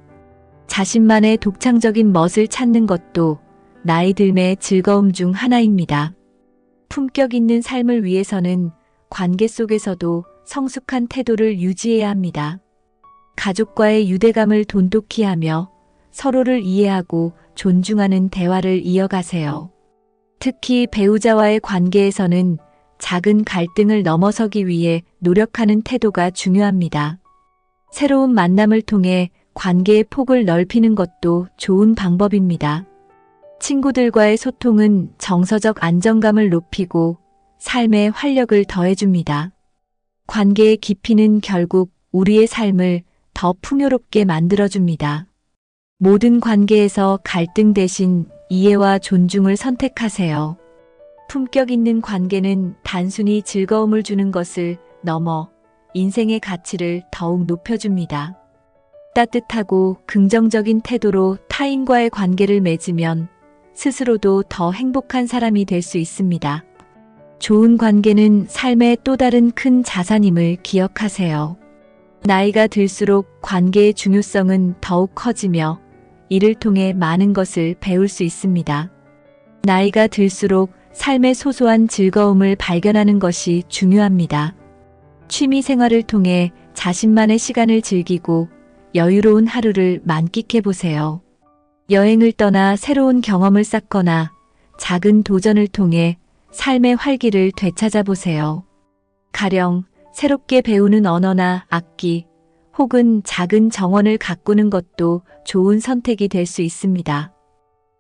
자신만의 독창적인 멋을 찾는 것도 나이 듦의 즐거움 중 하나입니다. 품격 있는 삶을 위해서는 관계 속에서도 성숙한 태도를 유지해야 합니다. 가족과의 유대감을 돈독히 하며 서로를 이해하고 존중하는 대화를 이어가세요. 특히 배우자와의 관계에서는 작은 갈등을 넘어서기 위해 노력하는 태도가 중요합니다. 새로운 만남을 통해 관계의 폭을 넓히는 것도 좋은 방법입니다. 친구들과의 소통은 정서적 안정감을 높이고 삶에 활력을 더해줍니다. 관계의 깊이는 결국 우리의 삶을 더 풍요롭게 만들어줍니다. 모든 관계에서 갈등 대신 이해와 존중을 선택하세요. 품격 있는 관계는 단순히 즐거움을 주는 것을 넘어 인생의 가치를 더욱 높여줍니다. 따뜻하고 긍정적인 태도로 타인과의 관계를 맺으면 스스로도 더 행복한 사람이 될 수 있습니다. 좋은 관계는 삶의 또 다른 큰 자산임을 기억하세요. 나이가 들수록 관계의 중요성은 더욱 커지며 이를 통해 많은 것을 배울 수 있습니다. 나이가 들수록 삶의 소소한 즐거움을 발견하는 것이 중요합니다. 취미 생활을 통해 자신만의 시간을 즐기고 여유로운 하루를 만끽해 보세요. 여행을 떠나 새로운 경험을 쌓거나 작은 도전을 통해 삶의 활기를 되찾아 보세요. 가령 새롭게 배우는 언어나 악기 혹은 작은 정원을 가꾸는 것도 좋은 선택이 될 수 있습니다.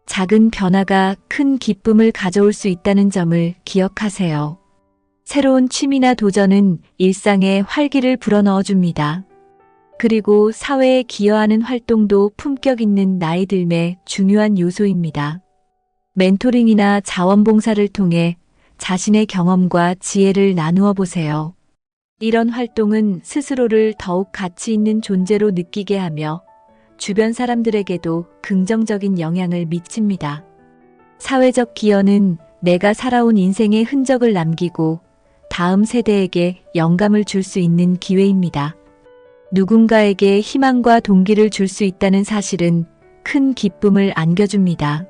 작은 변화가 큰 기쁨을 가져올 수 있다는 점을 기억하세요. 새로운 취미나 도전은 일상에 활기를 불어넣어 줍니다. 그리고 사회에 기여하는 활동도 품격 있는 나이 들매 중요한 요소입니다. 멘토링이나 자원봉사를 통해 자신의 경험과 지혜를 나누어 보세요. 이런 활동은 스스로를 더욱 가치 있는 존재로 느끼게 하며 주변 사람들에게도 긍정적인 영향을 미칩니다. 사회적 기여는 내가 살아온 인생의 흔적을 남기고 다음 세대에게 영감을 줄 수 있는 기회입니다. 누군가에게 희망과 동기를 줄 수 있다는 사실은 큰 기쁨을 안겨줍니다.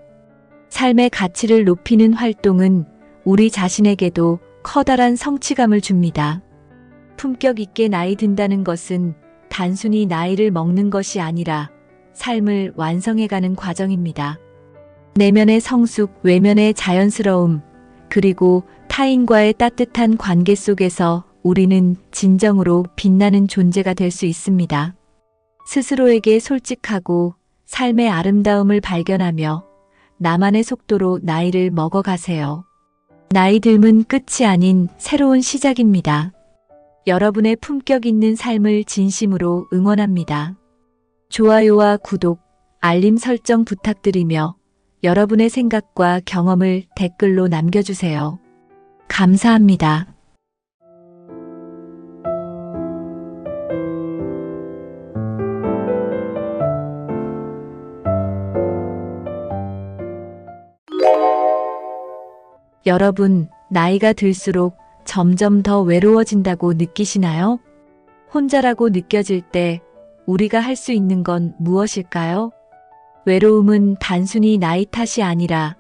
삶의 가치를 높이는 활동은 우리 자신에게도 커다란 성취감을 줍니다. 품격 있게 나이 든다는 것은 단순히 나이를 먹는 것이 아니라 삶을 완성해가는 과정입니다. 내면의 성숙, 외면의 자연스러움, 그리고 타인과의 따뜻한 관계 속에서 우리는 진정으로 빛나는 존재가 될 수 있습니다. 스스로에게 솔직하고 삶의 아름다움을 발견하며 나만의 속도로 나이를 먹어가세요. 나이 듦은 끝이 아닌 새로운 시작입니다. 여러분의 품격 있는 삶을 진심으로 응원합니다. 좋아요와 구독, 알림 설정 부탁드리며 여러분의 생각과 경험을 댓글로 남겨주세요. 감사합니다. 여러분, 나이가 들수록 점점 더 외로워진다고 느끼시나요? 혼자라고 느껴질 때 우리가 할 수 있는 건 무엇일까요? 외로움은 단순히 나이 탓이 아니라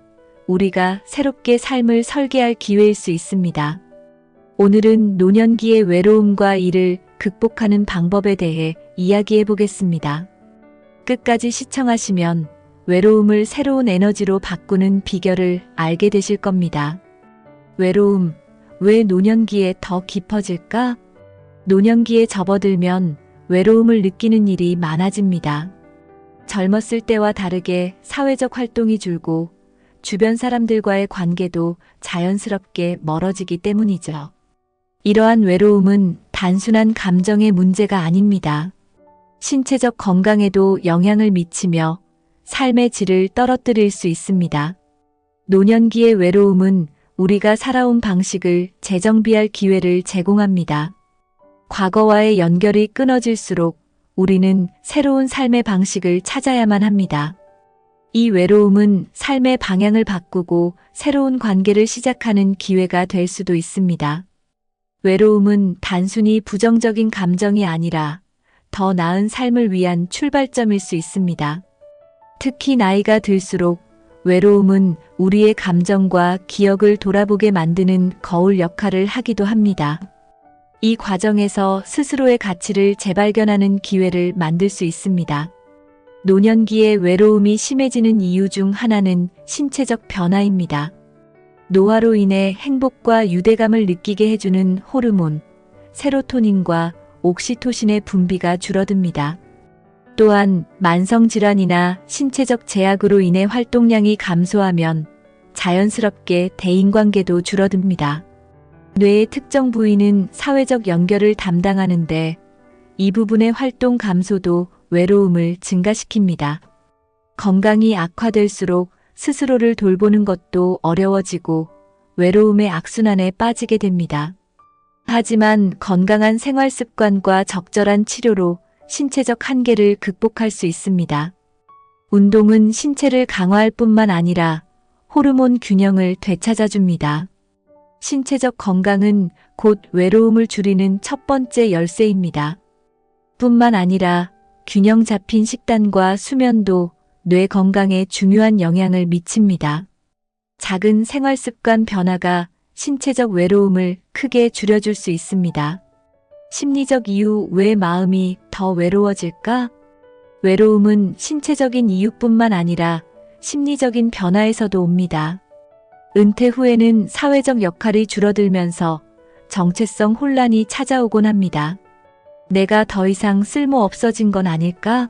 우리가 새롭게 삶을 설계할 기회일 수 있습니다. 오늘은 노년기의 외로움과 이를 극복하는 방법에 대해 이야기해 보겠습니다. 끝까지 시청하시면 외로움을 새로운 에너지로 바꾸는 비결을 알게 되실 겁니다. 외로움, 왜 노년기에 더 깊어질까? 노년기에 접어들면 외로움을 느끼는 일이 많아집니다. 젊었을 때와 다르게 사회적 활동이 줄고 주변 사람들과의 관계도 자연스럽게 멀어지기 때문이죠. 이러한 외로움은 단순한 감정의 문제가 아닙니다. 신체적 건강에도 영향을 미치며 삶의 질을 떨어뜨릴 수 있습니다. 노년기의 외로움은 우리가 살아온 방식을 재정비할 기회를 제공합니다. 과거와의 연결이 끊어질수록 우리는 새로운 삶의 방식을 찾아야만 합니다. 이 외로움은 삶의 방향을 바꾸고 새로운 관계를 시작하는 기회가 될 수도 있습니다. 외로움은 단순히 부정적인 감정이 아니라 더 나은 삶을 위한 출발점일 수 있습니다. 특히 나이가 들수록 외로움은 우리의 감정과 기억을 돌아보게 만드는 거울 역할을 하기도 합니다. 이 과정에서 스스로의 가치를 재발견하는 기회를 만들 수 있습니다. 노년기에 외로움이 심해지는 이유 중 하나는 신체적 변화입니다. 노화로 인해 행복과 유대감을 느끼게 해주는 호르몬, 세로토닌과 옥시토신의 분비가 줄어듭니다. 또한 만성질환이나 신체적 제약으로 인해 활동량이 감소하면 자연스럽게 대인관계도 줄어듭니다. 뇌의 특정 부위는 사회적 연결을 담당하는데 이 부분의 활동 감소도 외로움을 증가시킵니다. 건강이 악화될수록 스스로를 돌보는 것도 어려워지고 외로움의 악순환에 빠지게 됩니다. 하지만 건강한 생활 습관과 적절한 치료로 신체적 한계를 극복할 수 있습니다. 운동은 신체를 강화할 뿐만 아니라 호르몬 균형을 되찾아줍니다. 신체적 건강은 곧 외로움을 줄이는 첫 번째 열쇠입니다. 뿐만 아니라 균형 잡힌 식단과 수면도 뇌 건강에 중요한 영향을 미칩니다. 작은 생활 습관 변화가 신체적 외로움을 크게 줄여줄 수 있습니다. 심리적 이유 왜 마음이 더 외로워질까? 외로움은 신체적인 이유뿐만 아니라 심리적인 변화에서도 옵니다. 은퇴 후에는 사회적 역할이 줄어들면서 정체성 혼란이 찾아오곤 합니다. 내가 더 이상 쓸모 없어진 건 아닐까?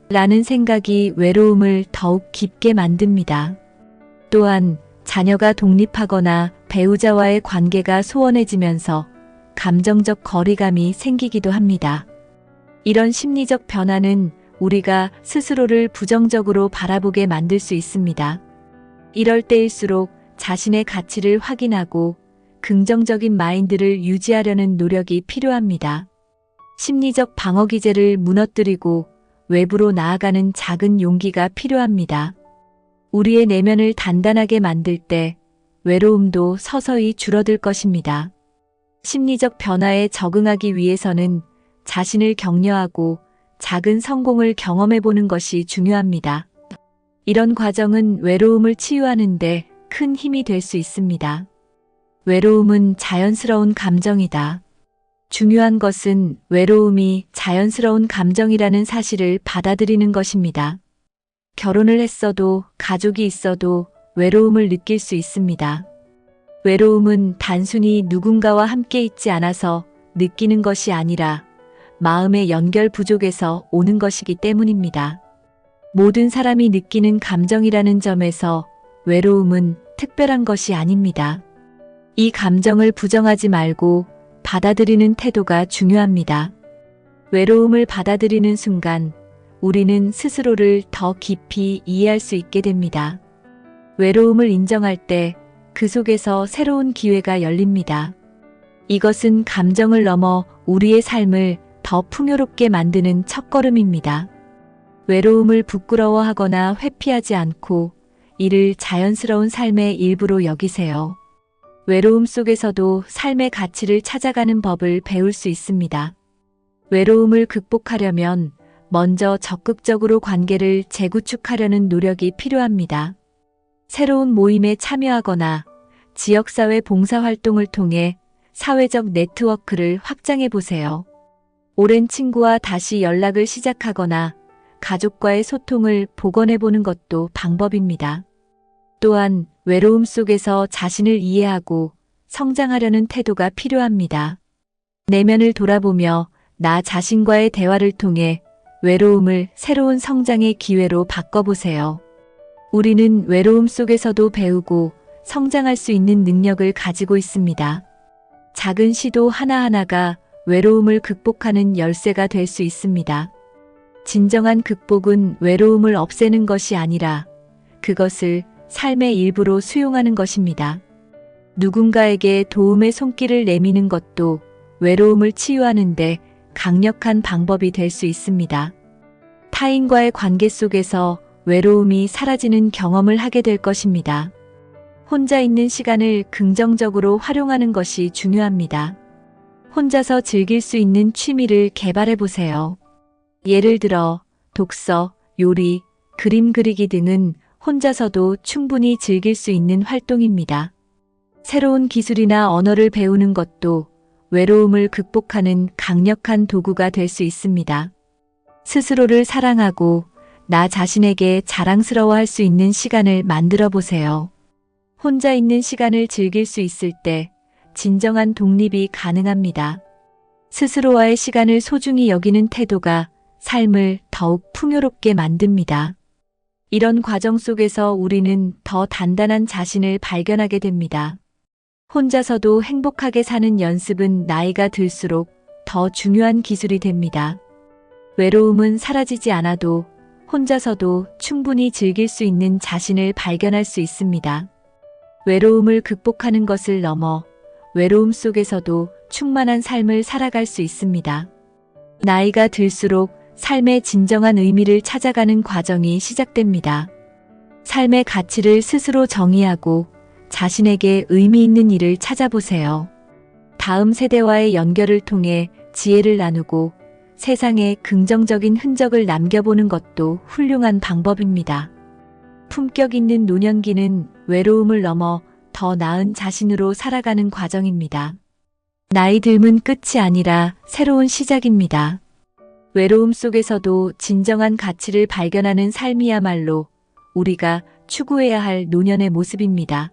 라는 생각이 외로움을 더욱 깊게 만듭니다. 또한 자녀가 독립하거나 배우자와의 관계가 소원해지면서 감정적 거리감이 생기기도 합니다. 이런 심리적 변화는 우리가 스스로를 부정적으로 바라보게 만들 수 있습니다. 이럴 때일수록 자신의 가치를 확인하고 긍정적인 마인드를 유지하려는 노력이 필요합니다. 심리적 방어 기제를 무너뜨리고 외부로 나아가는 작은 용기가 필요합니다. 우리의 내면을 단단하게 만들 때 외로움도 서서히 줄어들 것입니다. 심리적 변화에 적응하기 위해서는 자신을 격려하고 작은 성공을 경험해 보는 것이 중요합니다. 이런 과정은 외로움을 치유하는 데 큰 힘이 될 수 있습니다. 외로움은 자연스러운 감정이다. 중요한 것은 외로움이 자연스러운 감정이라는 사실을 받아들이는 것입니다. 결혼을 했어도 가족이 있어도 외로움을 느낄 수 있습니다. 외로움은 단순히 누군가와 함께 있지 않아서 느끼는 것이 아니라 마음의 연결 부족에서 오는 것이기 때문입니다. 모든 사람이 느끼는 감정이라는 점에서 외로움은 특별한 것이 아닙니다. 이 감정을 부정하지 말고 받아들이는 태도가 중요합니다. 외로움을 받아들이는 순간 우리는 스스로를 더 깊이 이해할 수 있게 됩니다. 외로움을 인정할 때 그 속에서 새로운 기회가 열립니다. 이것은 감정을 넘어 우리의 삶을 더 풍요롭게 만드는 첫걸음입니다. 외로움을 부끄러워하거나 회피하지 않고 이를 자연스러운 삶의 일부로 여기세요. 외로움 속에서도 삶의 가치를 찾아가는 법을 배울 수 있습니다. 외로움을 극복하려면 먼저 적극적으로 관계를 재구축하려는 노력이 필요합니다. 새로운 모임에 참여하거나 지역사회 봉사활동을 통해 사회적 네트워크를 확장해 보세요. 오랜 친구와 다시 연락을 시작하거나 가족과의 소통을 복원해 보는 것도 방법입니다. 또한 외로움 속에서 자신을 이해하고 성장하려는 태도가 필요합니다. 내면을 돌아보며 나 자신과의 대화를 통해 외로움을 새로운 성장의 기회로 바꿔보세요. 우리는 외로움 속에서도 배우고 성장할 수 있는 능력을 가지고 있습니다. 작은 시도 하나하나가 외로움을 극복하는 열쇠가 될 수 있습니다. 진정한 극복은 외로움을 없애는 것이 아니라 그것을 삶의 일부로 수용하는 것입니다. 누군가에게 도움의 손길을 내미는 것도 외로움을 치유하는데 강력한 방법이 될 수 있습니다. 타인과의 관계 속에서 외로움이 사라지는 경험을 하게 될 것입니다. 혼자 있는 시간을 긍정적으로 활용하는 것이 중요합니다. 혼자서 즐길 수 있는 취미를 개발해 보세요. 예를 들어 독서, 요리, 그림 그리기 등은 혼자서도 충분히 즐길 수 있는 활동입니다. 새로운 기술이나 언어를 배우는 것도 외로움을 극복하는 강력한 도구가 될 수 있습니다. 스스로를 사랑하고 나 자신에게 자랑스러워할 수 있는 시간을 만들어 보세요. 혼자 있는 시간을 즐길 수 있을 때 진정한 독립이 가능합니다. 스스로와의 시간을 소중히 여기는 태도가 삶을 더욱 풍요롭게 만듭니다. 이런 과정 속에서 우리는 더 단단한 자신을 발견하게 됩니다. 혼자서도 행복하게 사는 연습은 나이가 들수록 더 중요한 기술이 됩니다. 외로움은 사라지지 않아도 혼자서도 충분히 즐길 수 있는 자신을 발견할 수 있습니다. 외로움을 극복하는 것을 넘어 외로움 속에서도 충만한 삶을 살아갈 수 있습니다. 나이가 들수록 삶의 진정한 의미를 찾아가는 과정이 시작됩니다. 삶의 가치를 스스로 정의하고 자신에게 의미 있는 일을 찾아보세요. 다음 세대와의 연결을 통해 지혜를 나누고 세상에 긍정적인 흔적을 남겨보는 것도 훌륭한 방법입니다. 품격 있는 노년기는 외로움을 넘어 더 나은 자신으로 살아가는 과정입니다. 나이 듦은 끝이 아니라 새로운 시작입니다. 외로움 속에서도 진정한 가치를 발견하는 삶이야말로 우리가 추구해야 할 노년의 모습입니다.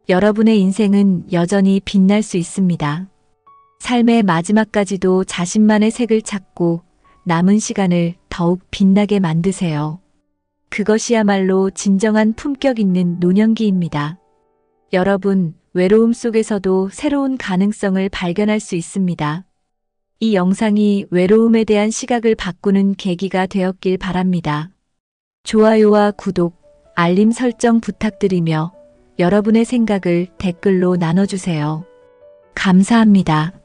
여러분의 인생은 여전히 빛날 수 있습니다. 삶의 마지막까지도 자신만의 색을 찾고 남은 시간을 더욱 빛나게 만드세요. 그것이야말로 진정한 품격 있는 노년기입니다. 여러분, 외로움 속에서도 새로운 가능성을 발견할 수 있습니다. 이 영상이 외로움에 대한 시각을 바꾸는 계기가 되었길 바랍니다. 좋아요와 구독, 알림 설정 부탁드리며 여러분의 생각을 댓글로 나눠주세요. 감사합니다.